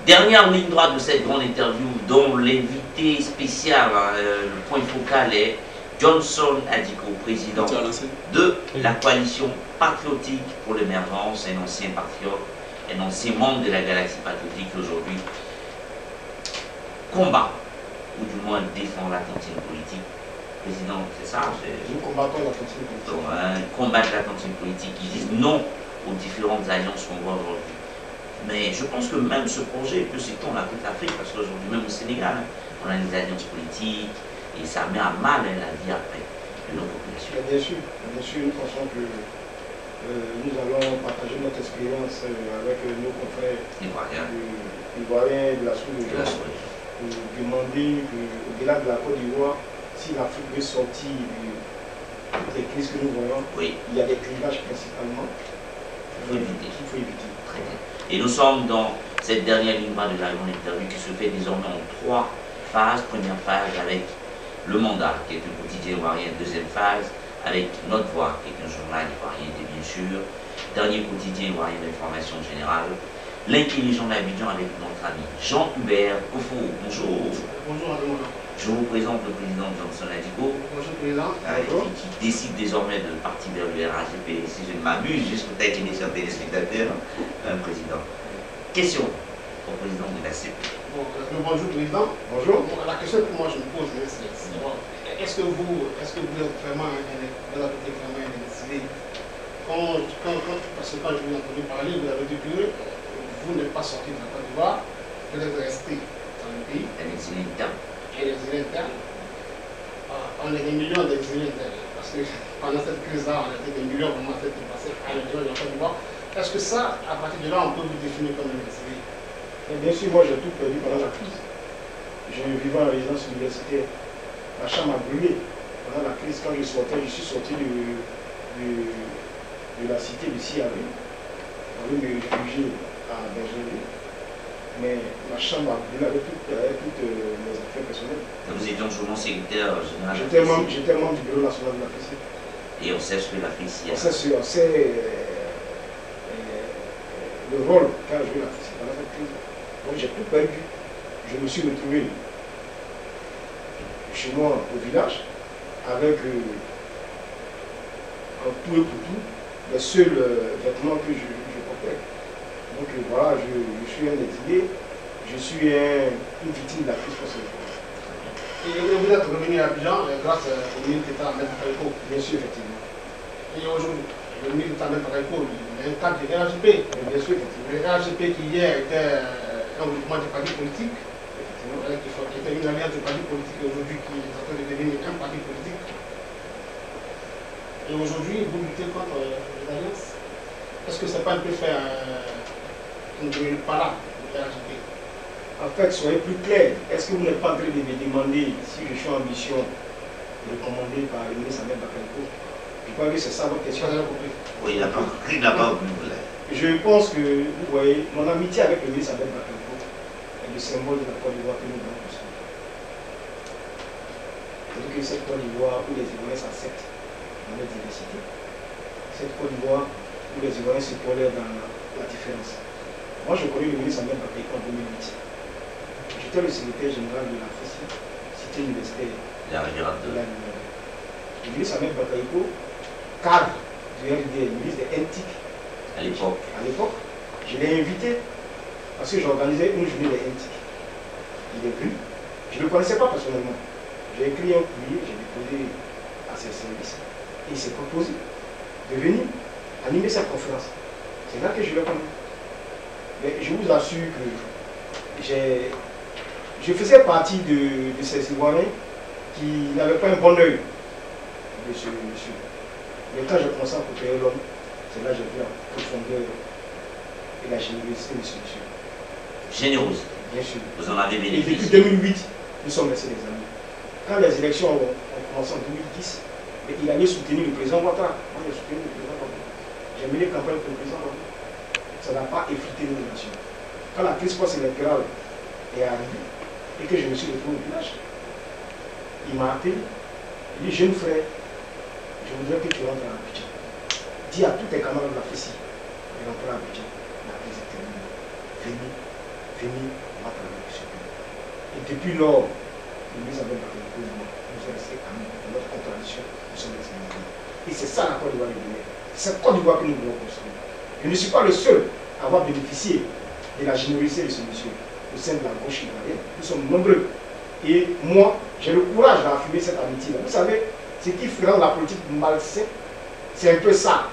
Dernière ligne droite de cette grande interview, dont l'invité spécial, le point focal est Johnson Adiko, président de la coalition patriotique pour l'émergence, un ancien patriote, un ancien membre de la galaxie patriotique qui aujourd'hui combat, ou du moins défend la cantine politique. Président, c'est ça? Nous combattons la cantine politique. Donc, combattre la cantine politique, qui disent non aux différentes alliances qu'on voit aujourd'hui. Mais je pense que même ce projet peut s'étendre à toute l'Afrique, parce qu'aujourd'hui, même au Sénégal, on a des alliances politiques et ça met à mal la vie après de nos populations. Bien sûr, nous pensons que nous allons partager notre expérience avec nos confrères ivoiriens de la sous-région pour demander qu'au-delà de la Côte d'Ivoire, si l'Afrique veut sortir de toutes les crises que nous voyons, il y a des clivages principalement qu'il faut éviter. Très bien. Et nous sommes dans cette dernière ligne droite de la grande interview qui se fait désormais en 3 phases. Première phase avec le mandat, qui est un quotidien ivoirien. Deuxième phase avec Notre Voix, qui est un journal ivoirien, bien sûr. Dernier quotidien ivoirien d'information générale. L'intelligent d'Abidjan avec notre ami Jean-Hubert Kofo. Bonjour. Bonjour à tout le monde. Je vous présente le président Johnson Adiko, qui décide désormais de partir vers le RAGP, si je ne m'abuse, jusqu'au tête des téléspectateurs, président. Question au président de la CP. Bonjour président. Bonjour. La question que moi je me pose, c'est est-ce que vous êtes vraiment décidé parce que quand je vous ai entendu parler, vous avez dit que vous n'êtes pas sorti de la Côte d'Ivoire, vous êtes resté dans le pays. Un exilé interne. Et les exilés internes, on est des millions d'exilés internes, parce que pendant cette crise-là, on était des millions vraiment fait passer à l'intérieur de la Côte d'Ivoire. Est-ce que ça, à partir de là, on peut vous définir comme un exilé? Bien sûr, moi j'ai tout perdu pendant la crise. Je vivais en résidence universitaire. La chambre a brûlé. Pendant la crise, quand je suis sorti de la cité de Siavé. On allait me réfugier à Bergerville. Mais ma chambre a brûlé avec toutes mes affaires personnelles. Vous étiez toujours secrétaire général. J'étais membre du bureau national de la FECI. Et on sait ce que la FECI a. On sait le rôle qu'a joué la FECI pendant cette crise. Donc j'ai tout perdu. Je me suis retrouvé chez moi au village avec en tout et pour tout les seuls vêtements que je portais. Donc voilà, je suis un exilé, je suis une victime de la crise foncière. Et vous êtes revenu à Abidjan grâce au ministre d'État M. Pareko? Bien sûr, effectivement. Et aujourd'hui, le ministre d'État M. Pareko, il est un cadre de RAGP. Bien sûr, effectivement. Le RAGP qui hier était un mouvement de partis politiques, qui était une alliance de partis politiques et aujourd'hui qui est en train de devenir un parti politique. Et aujourd'hui, vous luttez contre les alliances. Est-ce que ce n'est pas un peu faire une parade de RAGP? En fait, soyez plus clair. Est-ce que vous n'êtes pas en train de me demander si je suis en mission recommandée par le ministre Ahmed Bakayoko? Je crois que c'est ça votre question. Oui, il n'a pas compris. Je pense que, vous voyez, mon amitié avec le ministre Ahmed Bakayoko est le symbole de la Côte d'Ivoire que nous devons construire. C'est-à-dire que cette Côte d'Ivoire où les Ivoiriens s'acceptent dans leur diversité, cette Côte d'Ivoire où les Ivoiriens se tolèrent dans la différence. Moi, je connais le ministre Ahmed Bakayoko en 2008. J'étais le secrétaire général de la FECI, cité universitaire de la Libération. Le ministre Ahmed Bakayoko, cadre du RDL, le ministre de NTIC à l'époque, je l'ai invité parce que j'organisais une journée de NTIC. Il est venu, je ne le connaissais pas personnellement. J'ai écrit un courrier, j'ai déposé à ses services et il s'est proposé de venir animer cette conférence. C'est là que je le connais. Mais je vous assure que je faisais partie de ces Ivoiriens qui n'avaient pas un bon œil de ce monsieur. Mais quand j'ai commencé à côtoyer l'homme, c'est là que j'ai vu la profondeur et la générosité de ce monsieur. Générosité. Bien sûr. Vous en avez bénéficié. Et depuis 2008, nous sommes restés des amis. Quand les élections ont commencé en 2010, il allait soutenir le président Ouattara. Moi, j'ai soutenu le président Ouattara. J'ai mené campagne pour le président Ouattara. Ça n'a pas effrité nos relations. Quand la crise post-électorale est arrivée et que je me suis retrouvé au village, il m'a appelé. Il dit, jeune frère, je voudrais que tu rentres à Abidjan. Dis à tous tes camarades de la FECI de rentrer à Abidjan. La crise est terminée. venir, on va travailler sur ce pays. Et depuis lors, nous avons nous sommes restés amis. Notre contradiction, nous sommes restés amis. Et c'est ça la Côte d'Ivoire de demain. C'est cette Côte d'Ivoire que nous voulons construire. Je ne suis pas le seul à avoir bénéficié de la générosité de ce monsieur au sein de la gauche ivoirienne. Nous sommes nombreux. Et moi, j'ai le courage d'affirmer cette amitié-là. Vous savez, ce qui rend la politique malsaine, c'est un peu ça.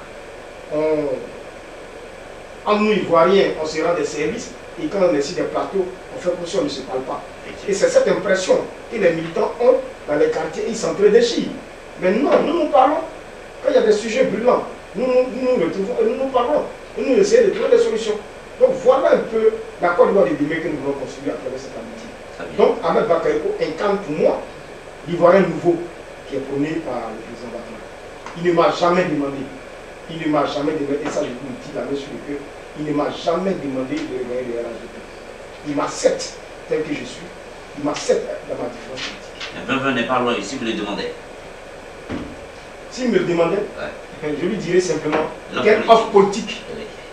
En nous, Ivoiriens, on se rend des services et quand on est sur des plateaux, on fait comme si on ne se parle pas. Et c'est cette impression que les militants ont dans les quartiers, ils s'entre-déchirent. Mais non, nous parlons. Quand il y a des sujets brûlants, nous nous retrouvons et nous parlons. Nous essayons de trouver des solutions. Donc voilà un peu la Côte d'Ivoire de demain que nous voulons construire à travers cette amitié. Donc Ahmed Bakayoko incarne pour moi l'Ivoirien nouveau qui est prôné par le président Ouattara. Il ne m'a jamais demandé, et ça je vous le dis la main sur le cœur, il ne m'a jamais demandé de revenir le RHDP. Il m'accepte tel que je suis, il m'accepte dans ma différence politique. Un peu n'est pas loin ici, vous le demandez. S'il me le demandait, je lui dirais simplement quelle offre politique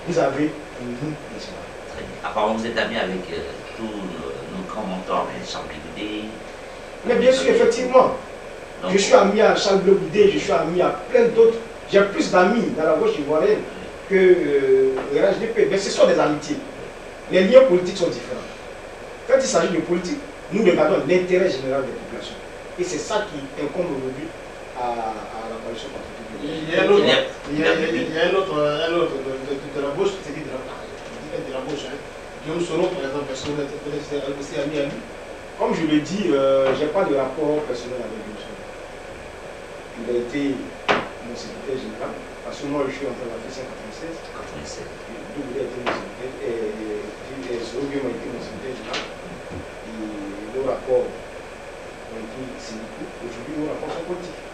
vous avez pour nous, les Ivoiriens. Très bien. Apparemment, vous êtes amis avec tous nos grands mentors, Charles Guidé. Mais bien sûr, effectivement. Donc, je suis ami à Charles Guidé, je suis ami à plein d'autres. J'ai plus d'amis dans la gauche ivoirienne que le RHDP. Mais ce sont des amitiés. Les liens politiques sont différents. Quand il s'agit de politique, nous regardons l'intérêt général des populations. Et c'est ça qui incombe aujourd'hui à la coalition patriotique. Il y a un autre de la gauche, c'est de la gauche. Guillaume Soro, par exemple, peut-être aussi ami à lui. Comme je le dis, je n'ai pas de rapport personnel avec Guillaume Soro. Il a été mon secrétaire général, parce que moi je suis entré en 1996. Donc il a été mon secrétaire, et Soro Guillaume a été mon secrétaire général. Et nos rapports ont été syndicaux. Aujourd'hui, nos rapports sont politiques.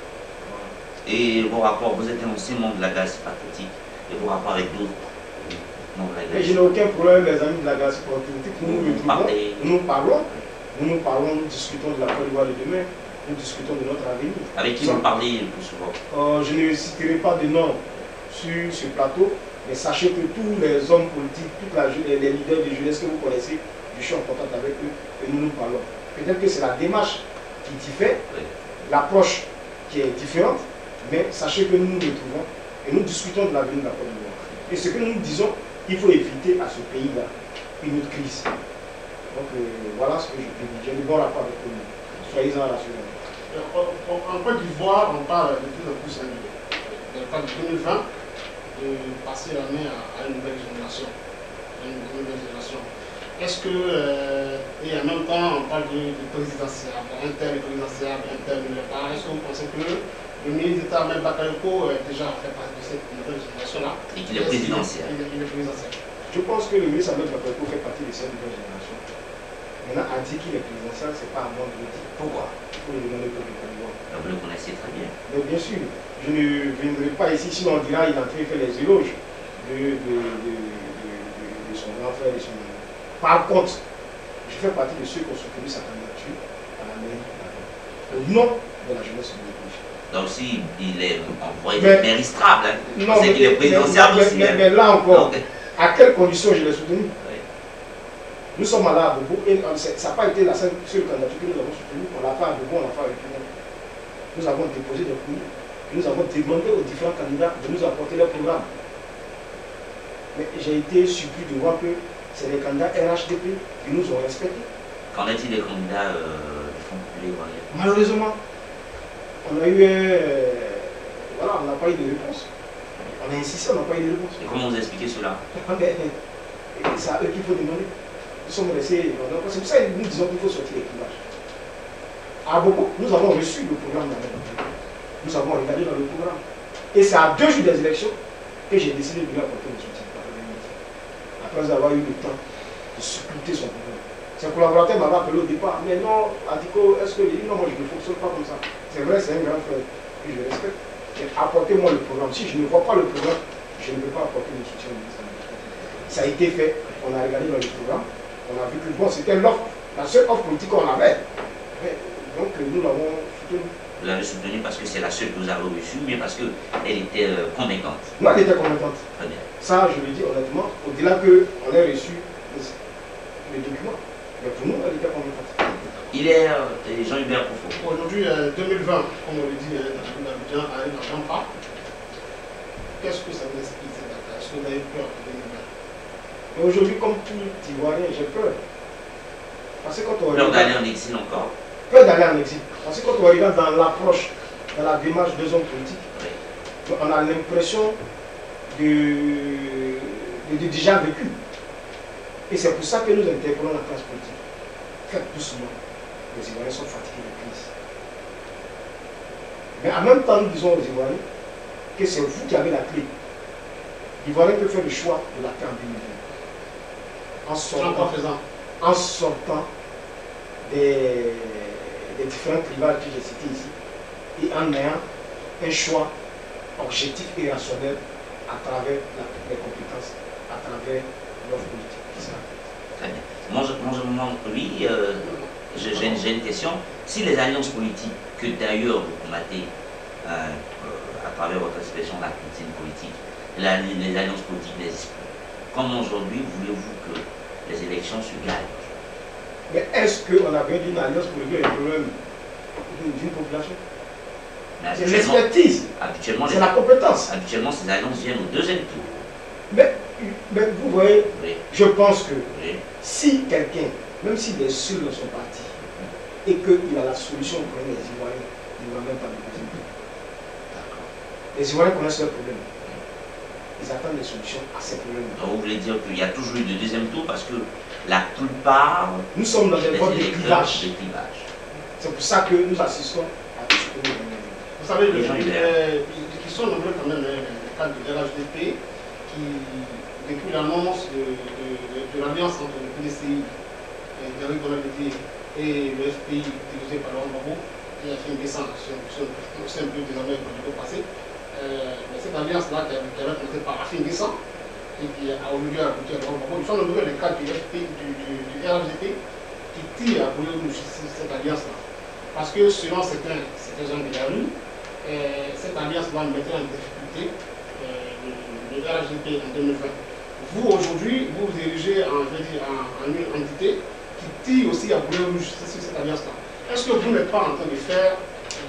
Et vos rapports, vous êtes aussi membre de la Galaxie patriotique, et vos rapports avec d'autres membres de la Galaxie. Je n'ai aucun problème, les amis de la Galaxie patriotique. Nous parlons, nous discutons de la Côte d'Ivoire de demain, nous discutons de notre avenir. Avec qui vous parlez le plus souvent? Je ne citerai pas de nom sur ce plateau, mais sachez que tous les hommes politiques, les leaders de jeunesse que vous connaissez, je suis en contact avec eux et nous parlons. Peut-être que c'est la démarche qui diffère, l'approche qui est différente. Mais sachez que nous nous retrouvons et nous discutons de l'avenir de la Côte d'Ivoire. Et ce que nous disons, il faut éviter à ce pays-là une autre crise. Donc voilà ce que je peux dire. J'ai de bons rapports avec nous. Soyez-en rassurés. En Côte d'Ivoire, on parle de plus en plus de 2020 de passer la main à une nouvelle génération. Est-ce que, et en même temps, on parle de présidentiable, interne présidentiable, interne nulle part. Est-ce que vous pensez que le ministre d'État Ahmed Bakayoko déjà fait partie de cette nouvelle génération-là? Et qu'il est présidentiel. Je pense que le ministre Ahmed Bakayoko fait partie de cette nouvelle génération. Maintenant, à dire qu'il est présidentiel, ce n'est pas à moi de le dire. Pourquoi? Il faut le demander au peuple d'Ivoire. Vous le connaissez très bien. Mais bien sûr, je ne viendrai pas ici, sinon on dira qu'il est en train de faire les éloges de son grand frère et son ami. Par contre, je fais partie de ceux qui ont soutenu sa candidature à la mairie au nom de la jeunesse de l'Église. Donc si il est envoyé méristrable, non, c'est qu'il est présidentiel aussi. Mais là encore, à quelles conditions je l'ai soutenu? Nous sommes allés à Bobo et ça n'a pas été la seule candidature que nous avons soutenue. On l'a fait à Bobo, on l'a fait avec tout le monde. Nous avons déposé des courriers. Nous avons demandé aux différents candidats de nous apporter leur programme. Mais j'ai été surpris de voir que c'est les candidats RHDP qui nous ont respectés. Qu'en est-il des candidats du Front populaire ivoirien? Malheureusement, on a eu voilà, on n'a pas eu de réponse. On a insisté, on n'a pas eu de réponse. Et comment vous expliquez cela? C'est à eux qu'il faut demander. Nous sommes restés. C'est pour ça que nous disons qu'il faut sortir les clivages. À Bobo, nous avons reçu le programme d'Ahmed. Nous avons regardé dans le programme. Et c'est à 2 jours des élections que j'ai décidé de lui apporter le soutien. Après avoir eu le temps de scruter son programme. Ses collaborateurs m'avaient appelé au départ. Mais non, Adiko, est-ce que non, moi je ne fonctionne pas comme ça. C'est vrai, c'est un grand frère que je respecte. Apportez-moi le programme. Si je ne vois pas le programme, je ne peux pas apporter le soutien au ministère. Ça a été fait. On a regardé dans le programme. On a vu que bon, c'était l'offre, la seule offre politique qu'on avait. Donc nous l'avons soutenu. Vous l'avez soutenu parce que c'est la seule que vous avez reçue, mais parce qu'elle était convaincante. Non, elle était convaincante. Très bien. Ça, je le dis honnêtement, au-delà qu'on ait reçu le document. Mais pour nous, elle était complètement. Il est Jean-Hubert Profond. Aujourd'hui, 2020, comme on le dit, dans l'Abidjan arrive à grands pas. Qu'est-ce que ça vous explique cette date? Est-ce que vous avez peur de 2020? Mais aujourd'hui, comme tout Ivoirien, j'ai peur. Parce que quand on Peur regarde. d'aller en exil encore. Peur d'aller en exil. Parce que quand on regarde dans l'approche, dans la démarche des hommes politiques, Oui. on a l'impression de déjà vécu. Et c'est pour ça que nous interpellons la classe politique. Faites doucement. Les Ivoiriens sont fatigués de crise. Mais en même temps, nous disons aux Ivoiriens que c'est vous qui avez la clé. L'Ivoirien peut faire le choix de la paix en 2020. En sortant des différents clivages que j'ai cités ici et en ayant un choix objectif et rationnel à travers les compétences, à travers l'offre politique qui sera faite. Très bien. Oui, j'ai une question. Si les alliances politiques, que d'ailleurs vous combattez à travers votre expression de la critique politique, les alliances politiques n'existent plus, comment aujourd'hui voulez-vous que les élections se gagnent? Mais est-ce qu'on a besoin d'une alliance pour régler les problèmes d'une population? C'est l'expertise, c'est la compétence. Habituellement, ces alliances viennent au deuxième tour. Mais vous voyez, Oui. je pense que Oui. si quelqu'un, même s'il est sûr de son parti, et qu'il a la solution au problème des Ivoiriens, il ne va même pas le deuxième tour. Les Ivoiriens connaissent leurs problèmes. Ils attendent des solutions à ces problèmes. Donc vous voulez dire qu'il y a toujours eu de deuxième tour parce que la plupart Nous sommes dans une voie de clivage. clivage. C'est pour ça que nous assistons à tout ce que nous venons. Vous savez, Les gens, qui sont nombreux quand même, le cas de RHDP, qui, depuis l'annonce de l'alliance entre le PDCI, Derrick Bonaventi et le FPI dirigé par Laurent Gbagbo, qui a fait une descente, c'est un peu désormais le passé. Cette alliance-là qui avait commencé par Afin Descent et qui a aujourd'hui abouti à Laurent Gbagbo, ils sont nombreux les cas du FPI, du RHDP qui tirent à bouler cette alliance-là. Parce que selon certains gens de la rue, cette alliance-là mettrait en difficulté le RHDP en 2020. Vous, aujourd'hui, vous vous dirigez en une entité qui tire aussi à boulet rouge sur cette alliance-là. Est-ce que vous n'êtes pas en train de faire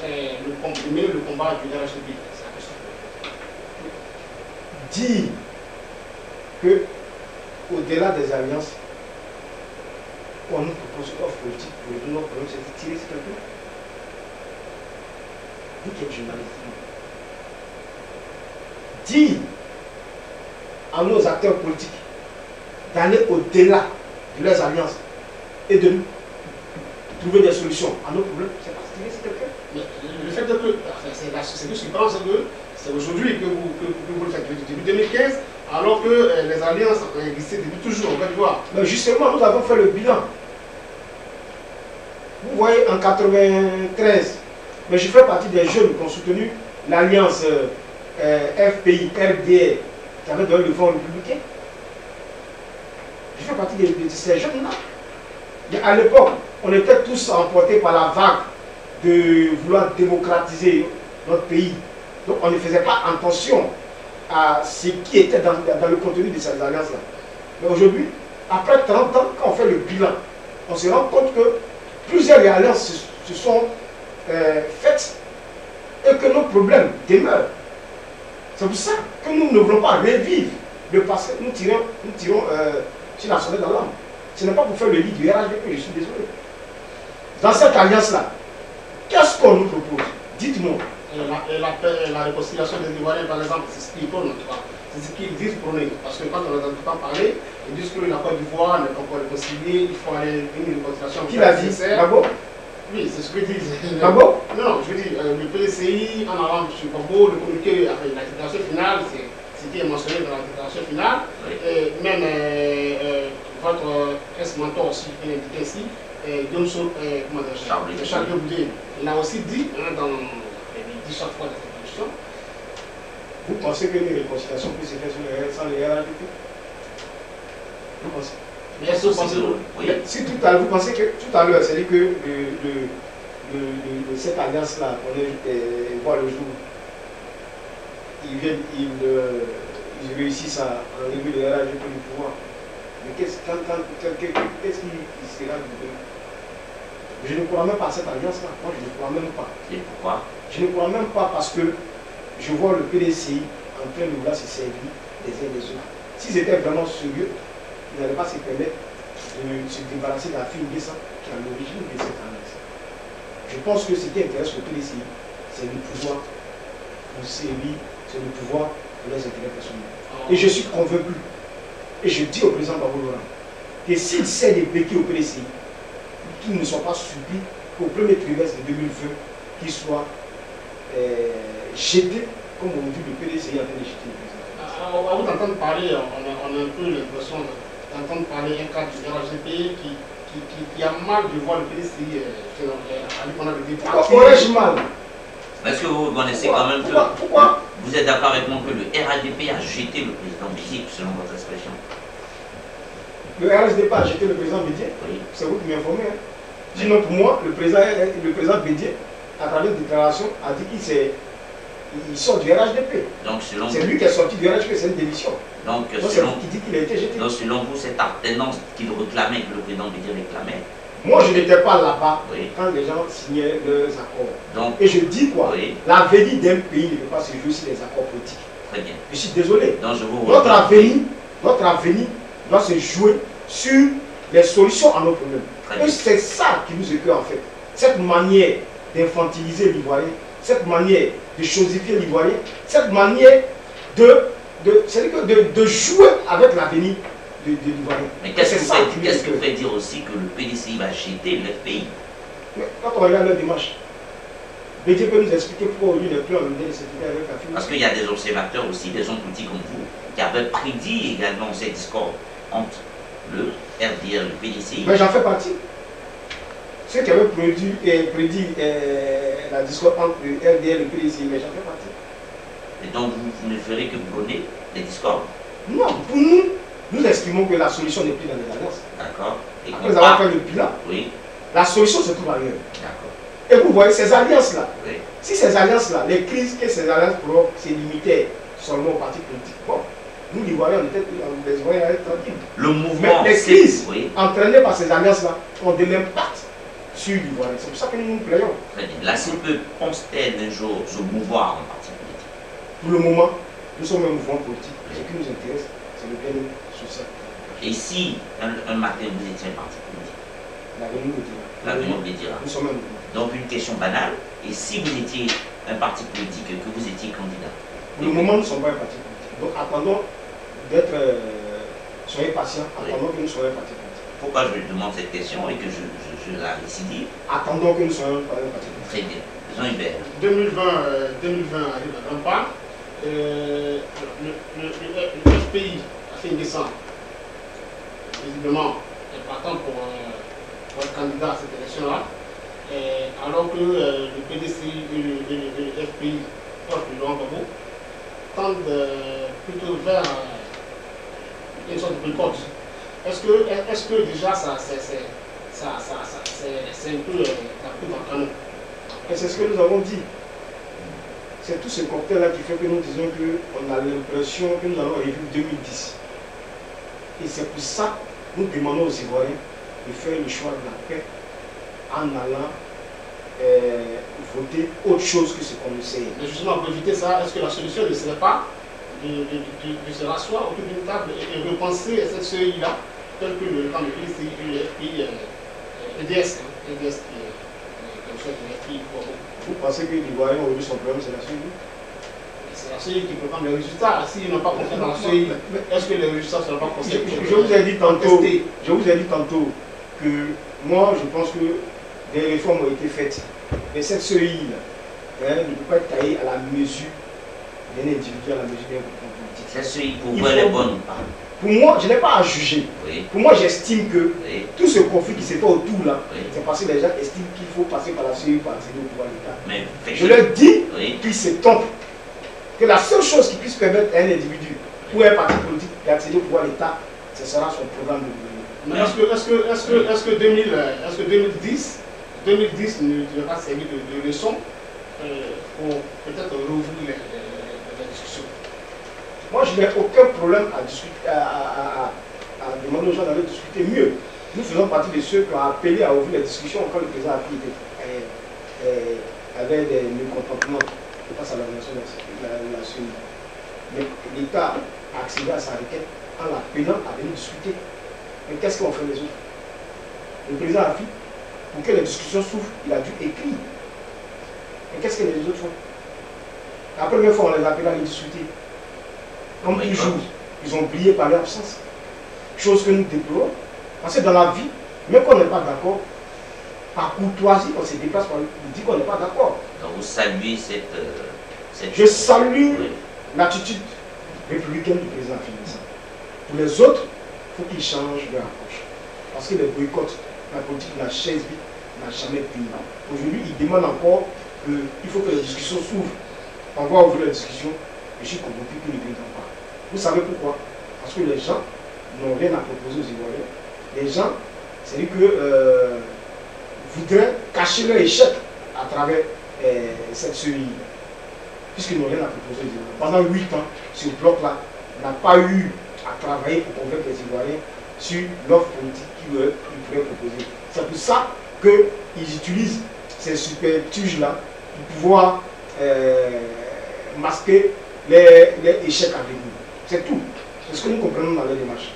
le combat du RHDP? Dire que, au-delà des alliances, on nous propose une offre politique pour résoudre nos problèmes, c'est de tirer sur quelqu'un. Vous qui êtes journaliste, dire à nos acteurs politiques d'aller au-delà de leurs alliances et de trouver des solutions à nos problèmes, c'est pas tirer sur quelqu'un. Le fait que, c'est ce qui pense que c'est aujourd'hui que vous le faites depuis 2015, alors que les alliances ont existé depuis toujours, on va le voir. Mais justement, nous avons fait le bilan. Vous voyez, en 1993, mais je fais partie des jeunes qui ont soutenu l'alliance FPI, RDR, qui avait donné le Front républicain. Je fais partie de ces jeunes-là. Mais à l'époque, on était tous emportés par la vague de vouloir démocratiser notre pays. Donc on ne faisait pas attention à ce qui était dans le contenu de ces alliances-là. Mais aujourd'hui, après 30 ans, quand on fait le bilan, on se rend compte que plusieurs alliances se sont faites et que nos problèmes demeurent. C'est pour ça que nous ne voulons pas revivre le passé. Nous tirons sur la sonnette d'alarme. Ce n'est pas pour faire le lit du RHDP, je suis désolé. Dans cette alliance-là, qu'est-ce qu'on nous propose? Dites-moi. La réconciliation des Ivoiriens, par exemple, c'est ce qu'ils prônent en tout cas. C'est ce qu'ils disent prôner. Parce que quand on les entend parler, ils disent que la Côte d'Ivoire n'est pas encore réconciliée, il faut aller une réconciliation. Qui l'a dit? D'abord? Oui, c'est ce que disent. D'abord? Non, je veux dire, le PDCI, en allant sur Gbagbo, le communiqué, la déclaration finale, c'est ce qui est mentionné dans la déclaration finale. Et même votre ex-mentor aussi, qui est indiqué ici, Charles Boudé, il a aussi dit, dans chaque fois dans cette question. Vous pensez qu'une réconciliation peut se faire sans les RHDP? Vous pensez? Mais est-ce que vous pensez oui. Si vous pensez que tout à l'heure, c'est-à-dire que cette alliance-là, on voit le jour, ils réussissent à enlever les RHDP du pouvoir. Mais qu'est-ce qui sera devenu? Je ne crois même pas à cette alliance-là. Moi, je ne crois même pas. Et pourquoi? Je ne crois même pas parce que je vois le PDCI en train de vouloir se servir les uns des autres. S'ils étaient vraiment sérieux, ils n'allaient pas se permettre de se débarrasser de la fille Guessa qui est à l'origine de cette alliance. Je pense que ce qui intéresse le PDCI, c'est le pouvoir pour servir, c'est le pouvoir pour les intérêts personnels. Et je suis convaincu, et je dis au président Babou Laurent, que s'il sait des béquilles au PDCI, qu'ils ne soient pas subis qu'au premier trimestre de 2020, qu'ils soient jetés, comme on dit, le PDCI a fait de jeter le président. À vous d'entendre parler, on a un peu l'impression d'entendre parler un cas du RHDP qui a mal de voir le PDCI Pourquoi aurais-je mal? Est-ce que vous reconnaissez quand même que vous êtes d'accord avec moi que le RHDP a jeté le président Bédié, selon votre expression? Le RHDP a jeté le président Bédié? Oui. C'est vous qui m'informez. Hein? Sinon, pour moi, le président Bédié, à travers une déclaration, a dit qu'il sort du RHDP. C'est lui qui est sorti du RHDP, c'est une démission. Donc, selon qui dit qu'il a été jeté. Donc, selon vous, cette alternance qu'il réclamait, que le président Bédié réclamait. Moi, je n'étais pas là-bas oui. quand les gens signaient leurs accords. Donc, et je dis quoi? Oui. L'avenir d'un pays ne peut pas se jouer sur les accords politiques. Très bien. Je suis désolé. Donc, notre avenir doit se jouer sur les solutions à nos problèmes. Et c'est ça qui nous écoeure en fait. Cette manière d'infantiliser l'Ivoirien, cette manière de chosifier l'Ivoirien, cette manière de jouer avec l'avenir de l'Ivoirien. Mais qu'est-ce que vous faites dire aussi que le PDCI va jeter le pays? Mais quand on regarde leur démarche, Bédié peut nous expliquer pourquoi lui n'est plus en modèle de sécurité avec la fille. Parce qu'il y a des observateurs aussi, des gens politiques comme vous, qui avaient prédit également ces discords entre le RDR et le PDCI. Mais j'en fais partie. Ceux qui avaient prédit la discorde entre le RDR et le PDCI, mais j'en fais partie. Et donc vous ne ferez que brûler les discords? Non, pour nous, nous estimons que la solution n'est plus dans les alliances. D'accord. Après avoir fait le bilan, oui. La solution se trouve ailleurs. D'accord. Et vous voyez ces alliances-là, oui. Si ces alliances-là, les crises que ces alliances provoquent, c'est limité seulement aux partis politiques. Bon, nous, l'Ivoirien, on était tranquilles. Le mouvement, mais les crises oui. entraînées par ces alliances-là ont de l'impact sur l'Ivoirien. C'est pour ça que nous nous plaignons. Très bien. La CPE pense-t-elle un jour se mouvoir en parti politique? Pour le moment, nous sommes un mouvement politique. Ce qui nous intéresse, c'est le bien-être social. Et si un matin vous étiez un parti politique? L'avenir nous dira. L'avenir vous le dira. Nous sommes un mouvement. Donc une question banale. Et si vous étiez un parti politique, que vous étiez candidat? Pour le moment, nous ne sommes pas un parti politique. Donc attendons d'être... soyez patients, attendons que nous soyons un parti politique. Pourquoi je demande cette question et que je la récidive? Attendons que nous soyons un parti politique. Très bien. Jean-Hubert. 2020 arrive à grands pas. Le FPI a fait une descente. Visiblement, est partant pour être candidat à cette élection-là. Alors que le PDCI et le FPI, proche de Laurent Gbagbo, tendent plutôt vers une sorte de boycott. Est-ce que déjà c'est un peu la coupe en canon? Et c'est ce que nous avons dit. C'est tout ce cocktail-là qui fait que nous disons qu'on a l'impression que nous allons revivre 2010. Et c'est pour ça que nous demandons aux Ivoiriens de faire le choix de la paix en allant voter autre chose que ce qu'on nous sait. Mais justement, pour éviter ça, est-ce que la solution ne serait pas de se rasseoir autour d'une table et repenser cette CEI-là, tel que le camp de PDCI et le FPI, EDS qui est comme ça, le FPI. Vous pensez que l'Ivoirien aujourd'hui son problème c'est la CEI? C'est la CEI qui proclame les résultats. S'ils n'ont pas confiance dans la CEI, est-ce que les résultats ne seront pas constatés? Je vous ai dit tantôt que moi je pense que des réformes ont été faites. Mais cette CEI-là ne peut pas être taillée à la mesure d'un individu, à la mesure d'un groupe politique. Cette CEI pour vous elle est bonne ou pas? Pour moi, je n'ai pas à juger. Oui. Pour moi, j'estime que tout ce conflit qui s'est fait autour là, oui. c'est parce que les gens estiment qu'il faut passer par la CEI pour accéder au pouvoir de l'État. Mais je leur dis oui. qu'ils se trompent. Que la seule chose qui puisse permettre à un individu ou à un parti politique d'accéder au pouvoir de l'État, ce sera son programme de gouvernement. Mais est-ce que 2010 ne va pas servir de leçon pour peut-être rouvrir les discussions? Moi, je n'ai aucun problème à discuter, à demander demandé aux gens d'aller discuter mieux. Nous faisons partie de ceux qui ont appelé à ouvrir les discussions quand le président avait des mécontentements. Je passe à l'organisation de la CENI. Mais l'État a accédé à sa requête en l'appelant à venir discuter. Mais qu'est-ce qu'ont fait les autres? Le président a fait, pour que les discussions s'ouvrent, il a dû écrire. Mais qu'est-ce que les autres font? La première fois, on les a appelés à aller discuter. Comme toujours, ils ont brillé par leur absence. Chose que nous déplorons. Parce que dans la vie, même quand on n'est pas d'accord, par courtoisie, on se déplace pour dire qu'on n'est pas d'accord. Donc vous saluez cette Je salue oui. l'attitude républicaine du président Finessa. Pour les autres, il faut qu'ils changent leur approche. Parce que les boycotts, la politique de la chaise vide n'a jamais payé. Aujourd'hui, ils demandent encore qu'il faut que les discussions s'ouvrent. On va ouvrir la discussion. Je suis convaincu qu'ils ne viendront pas. Vous savez pourquoi? Parce que les gens n'ont rien à proposer aux Ivoiriens. Les gens, c'est-à-dire que voudraient cacher leur échec à travers cette CEI. Puisqu'ils n'ont rien à proposer aux Ivoiriens. Pendant 8 ans, ce bloc-là n'a pas eu à travailler pour convaincre les Ivoiriens sur l'offre politique qu'ils pourraient proposer. C'est pour ça qu'ils utilisent ces subterfuges-là pour pouvoir masquer les échecs à venir. C'est tout. C'est ce que nous comprenons dans les démarches.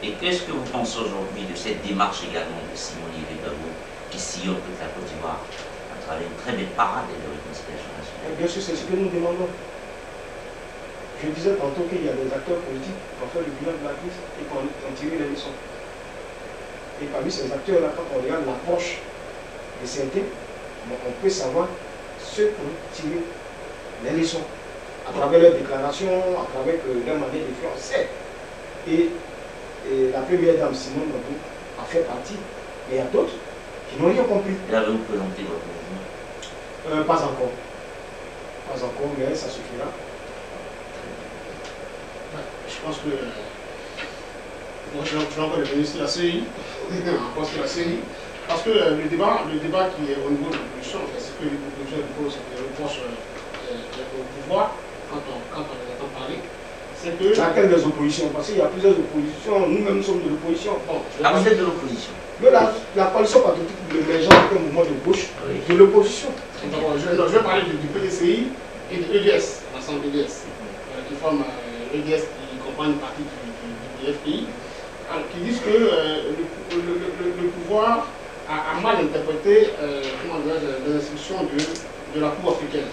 Et qu'est-ce que vous pensez aujourd'hui de cette démarche également de Simon-Olivier Gbagbo qui sillonne toute la Côte d'Ivoire à travers une très belle parade de réconciliation nationale? Bien sûr, c'est ce que nous demandons. Je disais tantôt qu'il y a des acteurs politiques qui ont fait le bilan de la crise et qui ont tiré les leçons. Et parmi ces acteurs-là, quand on regarde l'approche de certains, on peut savoir ceux qui ont tiré les leçons à travers leurs déclarations, à travers leur manière de faire, on sait. Et la première dame, Simone Gbagbo, a fait partie. Mais il y a d'autres qui n'ont rien compris. Et avez-vous présenté votre mouvement? Pas encore. Pas encore, mais ça suffira. Je pense que moi je vais encore revenir sur la CEI, parce que le débat qui est au niveau de l'opposition, c'est ce que les oppositions reprochent au pouvoir quand on les entend parler. C'est que. Laquelle des oppositions? Parce qu'il y a plusieurs oppositions, nous-mêmes nous sommes de l'opposition. Bon, vous êtes de l'opposition. La coalition patriotique de l'émergence est un mouvement de gauche de l'opposition. Je vais parler du PDCI et de l'EDS, l'ensemble EDS, qui forment l'EDS qui comprend une partie du FPI, qui disent que le pouvoir a mal interprété les instructions de la Cour africaine.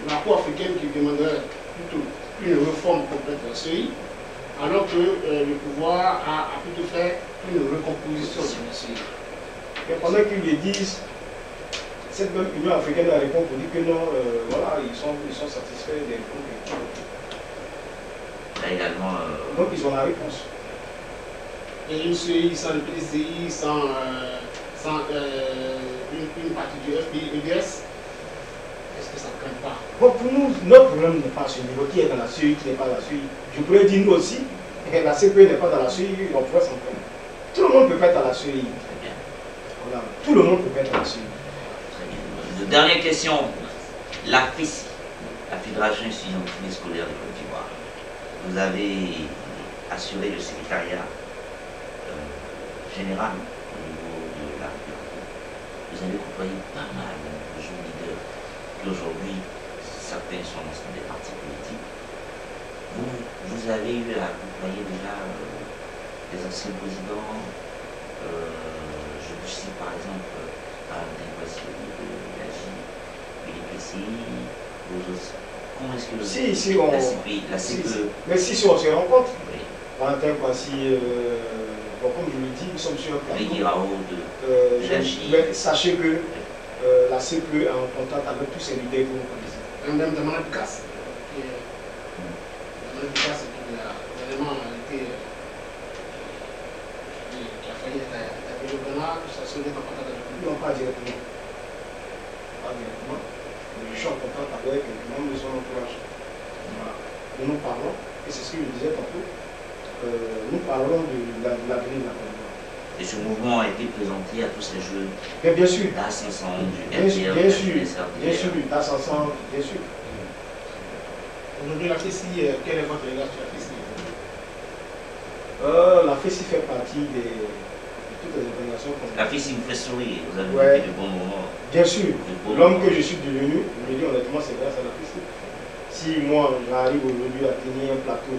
La Cour africaine qui demanderait plutôt une réforme complète de la CEI, alors que le pouvoir a plutôt fait une recomposition de la CEI. Et pendant qu'ils le disent, cette même Union africaine a répondu pour dire que non, voilà, ils sont satisfaits des réponses. Là également. Donc ils ont la réponse. Et une CEI sans le PDCI, sans une partie du FPI, EDS, est-ce que ça ne craint pas? Bon, pour nous, notre problème n'est pas à ce niveau. Qui est dans la CEI, qui n'est pas dans la CEI. Je pourrais dire nous aussi, la CPE n'est pas dans la CEI, on pourrait s'en prendre. Tout le monde peut pas être dans la CEI. Très bien. Voilà. Tout le monde peut pas être dans la CEI. Très bien. Dernière question. La FESI, la Fédération Estudiantine et Scolaire de Côte d'Ivoire, vous avez assuré le secrétariat général au niveau de la République. Vous avez côtoyé pas mal de jeunes leaders qui aujourd'hui, certains sont dans des partis politiques. Vous avez eu à côtoyer déjà des anciens présidents, je vous cite par exemple Valentin Boissy de l'IPCI, vous aussi. Comment est-ce que la CPE Mais si on se rencontre, oui. Valentin Boissy, bon, comme je le dis, nous sommes sur un plateau. Mais sachez que la CPE est en contact avec tous ces leaders que vous connaissez. Même de Manak Kass, qui a vraiment été. Qui a failli être appelé au Ghana, ça se met en contact avec lui. Non, pas directement. Pas directement. Mais je suis en contact avec les membres de son entourage. Voilà. Nous parlons, et c'est ce que je disais tantôt, nous parlons de l'avenir de la Côte d'Ivoire. Et ce mouvement a été présenté à tous ces jeunes. Bien sûr. DAS ensemble, du Bien sûr, bien sûr, DAS ensemble, bien sûr. Aujourd'hui, la FESI, quel est votre regard sur la FESI? La FECI fait partie de toutes les organisations qu'on a. La FECI vous fait sourire, vous avez Ouais. vécu de bons moments. Bien sûr, De beaux l'homme moments. que je suis devenu, je le dis honnêtement, c'est grâce à la FECI. Si moi j'arrive aujourd'hui à tenir un plateau,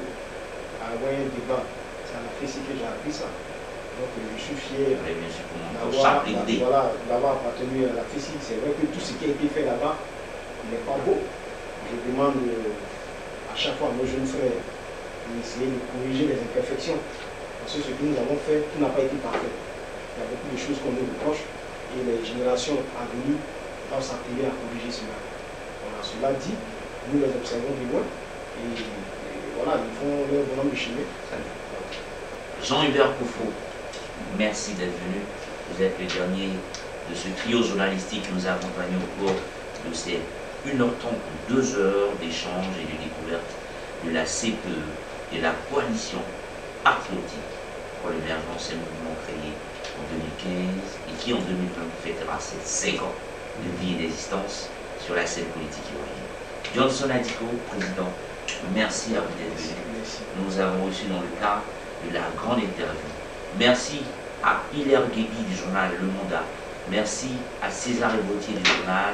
à avoir un débat, c'est à la FECI que j'ai appris ça. Donc je suis fier Vous avez bien sûr comment d'avoir chaque idée. d'avoir appartenu à la FECI. C'est vrai que tout ce qui a été fait là-bas n'est pas beau. Je demande à chaque fois à nos jeunes frères d'essayer de corriger les imperfections. Parce que ce que nous avons fait, tout n'a pas été parfait. Il y a beaucoup de choses qu'on nous reproche et les générations à venir doivent s'atteler à corriger cela. Voilà, cela dit, nous les observons de loin et voilà, ils font leur bonhomme de chemin. Jean-Hubert Koufou, merci d'être venu. Vous êtes le dernier de ce trio journalistique qui nous a accompagnés au cours de ces 1h30, 2 heures d'échange et de découverte de la CPE et la coalition patriotique pour l'émergence d'un mouvement créé en 2015 et qui en 2020 fêtera ses 5 ans de vie et d'existence sur la scène politique ivoirienne. Johnson Adiko, président, merci à vous d'être venu. Merci. Nous avons reçu dans le cadre de la grande interview. Merci à Hilaire Guébi du journal Le Mandat. Merci à César Ebotier du journal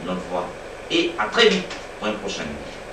Notre Voix. Et à très vite pour un prochain numéro.